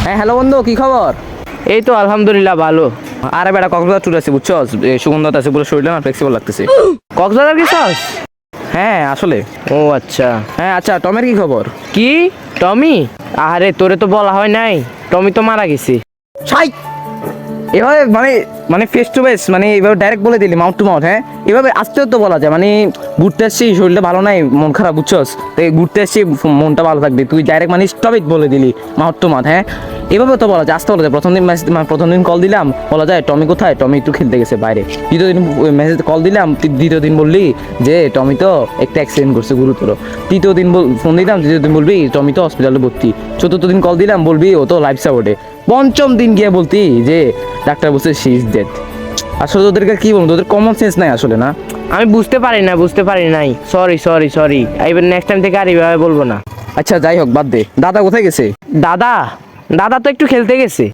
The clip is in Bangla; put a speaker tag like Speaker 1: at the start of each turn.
Speaker 1: হ্যাঁ হ্যালো বন্ধু, কি খবর?
Speaker 2: এই তো আলহামদুলিল্লাহ ভালো।
Speaker 1: আরে বেটা কক্সবাজার ট্যুর আছে বুঝছো, সুগন্ধতা আছে, পুরো শরীরটা না ফ্লেক্সিবল লাগতেছে।
Speaker 2: কক্সবাজার গেছস?
Speaker 1: হ্যাঁ আসলে।
Speaker 2: ও আচ্ছা।
Speaker 1: হ্যাঁ আচ্ছা, টমের কি খবর?
Speaker 2: কি টমি? আরে তোরে তো বলা হয় নাই, টমি তো মারা গেছে।
Speaker 1: ছাই, এভাবে মানে মানে ফেস টু ফেস, মানে এভাবে ডাইরেক্ট বলে দিলি মাউথ টু মাউথ। হ্যাঁ এভাবে আসতেও তো বলা যায়, মানে ঘুরতে আসছি শরীরটা ভালো নাই, মন খারাপ বুঝছস, তো ঘুরতে আসছি মনটা ভালো থাকবে, তুই ডাইরেক্ট মানে স্টপিক বলে দিলি মাউথ টু মাউথ। হ্যাঁ এভাবে তো বলা যায়, আসতে বলা যায়। প্রথম দিন কল দিলাম, বলা যায় টমি কোথায়, টমি একটু খেলতে গেছে বাইরে। দ্বিতীয় দিন মেসেজ কল দিলাম, দ্বিতীয় দিন বললি যে টমি তো একটা অ্যাক্সিডেন্ট করছে গুরুতর। তৃতীয় দিন ফোন দিলাম, তৃতীয় দিন বলবি টমি তো হসপিটালে ভর্তি। চতুর্থ দিন কল দিলাম, বলবি ও তো লাইফ সাপোর্টে। পঞ্চম দিন গিয়ে বলতি যে ডাক্তার বলছে শি ইজ ডেড। আসলে তোদেরকে কি বলবো, তোদের কমন সেন্স নাই আসলে না।
Speaker 2: আমি বুঝতে পারি নাই, সরি। এবার নেক্সট টাইম থেকে আর এইভাবে বলবো না।
Speaker 1: আচ্ছা যাই হোক, বাদ দে। দাদা কোথায় গেছে?
Speaker 2: দাদা দাদা তো একটু খেলতে গেছে।